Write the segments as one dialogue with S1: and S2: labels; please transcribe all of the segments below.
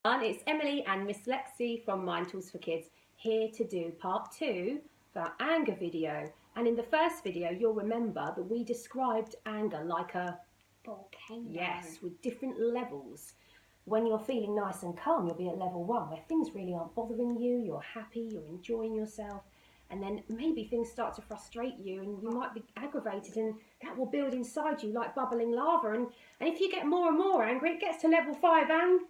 S1: It's Emily and Miss Lexi from Mind Tools for Kids here to do part 2 of our anger video. And in the first video, you'll remember that we described anger like a
S2: volcano.
S1: Yes, with different levels. When you're feeling nice and calm, you'll be at level 1, where things really aren't bothering you, you're happy, you're enjoying yourself. And then maybe things start to frustrate you and you might be aggravated, and that will build inside you like bubbling lava. And if you get more and more angry, it gets to level 5 and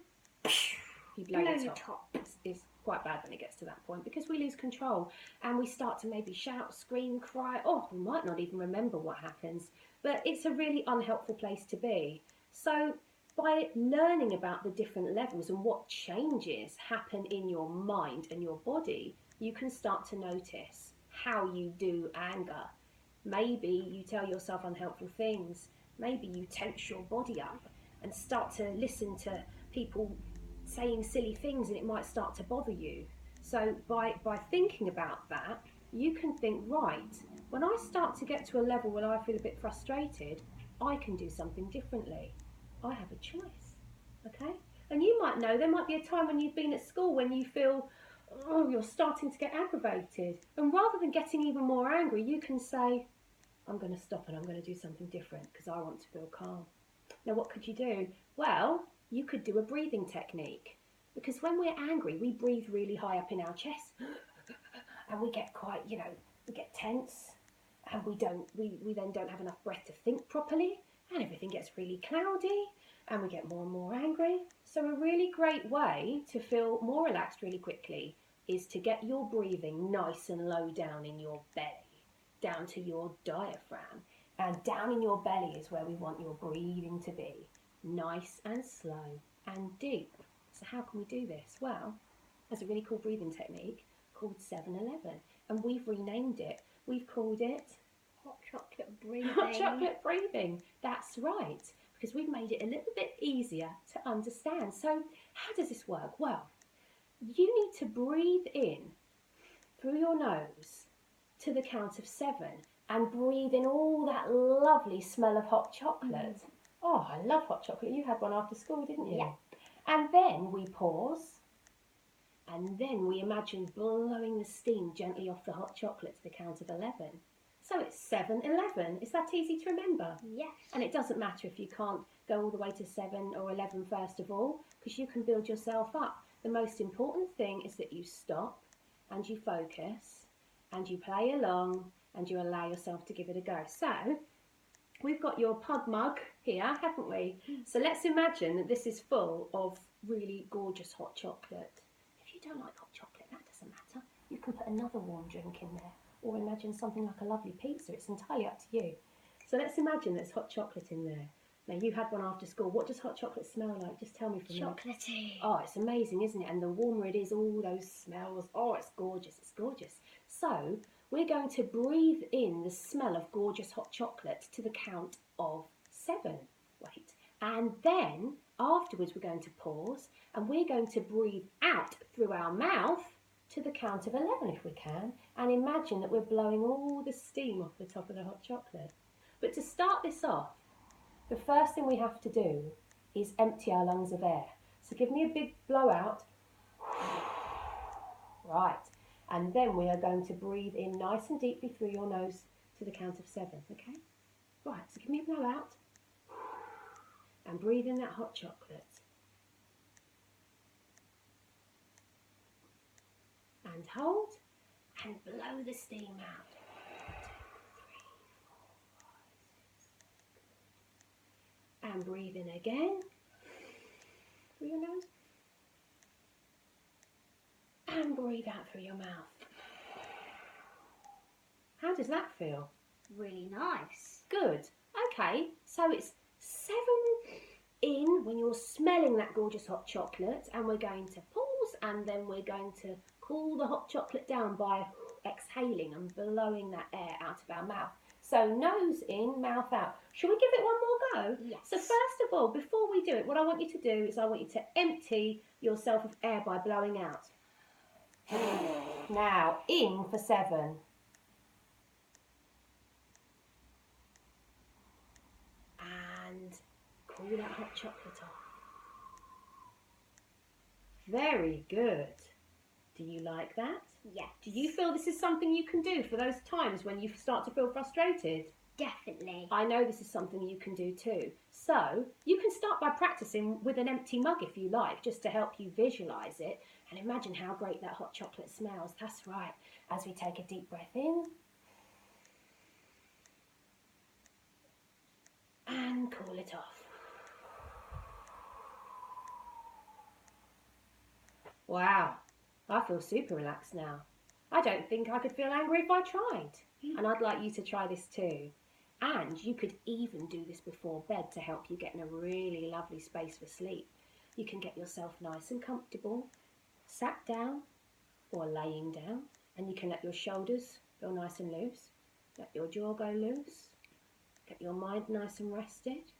S1: you blow your top. It's quite bad when it gets to that point, because we lose control and we start to maybe shout, scream, cry. We might not even remember what happens, but it's a really unhelpful place to be. So by learning about the different levels and what changes happen in your mind and your body, you can start to notice how you do anger. Maybe you tell yourself unhelpful things. Maybe you tense your body up and start to listen to people saying silly things, and it might start to bother you. So by thinking about that, you can think, right, when I start to get to a level where I feel a bit frustrated, I can do something differently. I have a choice, okay? And you might know there might be a time when you've been at school when you feel, you're starting to get aggravated. And rather than getting even more angry, you can say, I'm going to stop and I'm going to do something different because I want to feel calm. Now, what could you do? Well, you could do a breathing technique, because when we're angry, we breathe really high up in our chest and we get quite, we get tense, and we then don't have enough breath to think properly, and everything gets really cloudy and we get more and more angry. So a really great way to feel more relaxed really quickly is to get your breathing nice and low down in your belly, down to your diaphragm. And down in your belly is where we want your breathing to be, nice and slow and deep. So how can we do this? Well, there's a really cool breathing technique called 7-11, and we've renamed it. We've called it
S2: hot chocolate breathing.
S1: Hot chocolate breathing. That's right, because we've made it a little bit easier to understand. So how does this work? Well, you need to breathe in through your nose to the count of 7 and breathe in all that lovely smell of hot chocolate. Oh, I love hot chocolate. You had one after school, didn't you?
S2: Yeah.
S1: And then we pause, and then we imagine blowing the steam gently off the hot chocolate to the count of 11. So it's 7-11. Is that easy to remember?
S2: Yes.
S1: And it doesn't matter if you can't go all the way to 7 or 11 first of all, because you can build yourself up. The most important thing is that you stop and you focus and you play along and you allow yourself to give it a go. So we've got your pug mug here, haven't we? So let's imagine that this is full of really gorgeous hot chocolate. If you don't like hot chocolate, that doesn't matter. You can put another warm drink in there, or imagine something like a lovely pizza. It's entirely up to you. So let's imagine there's hot chocolate in there. Now, you had one after school. What does hot chocolate smell like? Just tell me for a minute.
S2: Chocolatey.
S1: Oh, it's amazing, isn't it? And the warmer it is, all those smells. Oh, it's gorgeous. It's gorgeous. So we're going to breathe in the smell of gorgeous hot chocolate to the count of 7. Wait. And then afterwards we're going to pause and we're going to breathe out through our mouth to the count of 11 if we can, and imagine that we're blowing all the steam off the top of the hot chocolate. But to start this off, the first thing we have to do is empty our lungs of air. So give me a big blowout. Right. And then we are going to breathe in nice and deeply through your nose to the count of 7, okay? Right, so give me a blowout. And breathe in that hot chocolate. And hold. And blow the steam out. 1, 2, 3, 4, 5, 6. And breathe in again through your nose. And breathe out through your mouth. How does that feel?
S2: Really nice.
S1: Good. Okay, so it's 7 in when you're smelling that gorgeous hot chocolate, and we're going to pause, and then we're going to cool the hot chocolate down by exhaling and blowing that air out of our mouth. So nose in, mouth out. Shall we give it one more go?
S2: Yes.
S1: So first of all, before we do it, what I want you to do is I want you to empty yourself of air by blowing out. Now, in for 7. And cool that hot chocolate off. Very good. Do you like that?
S2: Yes.
S1: Do you feel this is something you can do for those times when you start to feel frustrated?
S2: Definitely.
S1: I know this is something you can do too. So you can start by practicing with an empty mug if you like, just to help you visualise it and imagine how great that hot chocolate smells. That's right. As we take a deep breath in and cool it off. Wow, I feel super relaxed now. I don't think I could feel angry if I tried. And I'd like you to try this too. And you could even do this before bed to help you get in a really lovely space for sleep. You can get yourself nice and comfortable, sat down or laying down, and you can let your shoulders feel nice and loose, let your jaw go loose, get your mind nice and rested.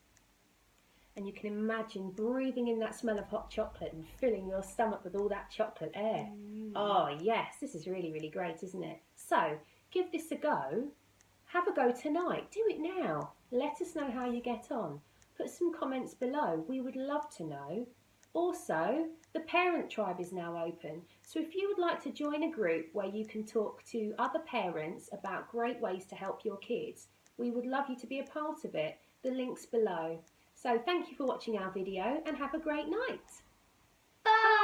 S1: And you can imagine breathing in that smell of hot chocolate and filling your stomach with all that chocolate air. Oh yes, this is really, really great, isn't it? So give this a go. Have a go tonight. Do it now. Let us know how you get on. Put some comments below. We would love to know. Also, the parent tribe is now open. So if you would like to join a group where you can talk to other parents about great ways to help your kids, we would love you to be a part of it. The link's below. So thank you for watching our video and have a great night.
S2: Bye.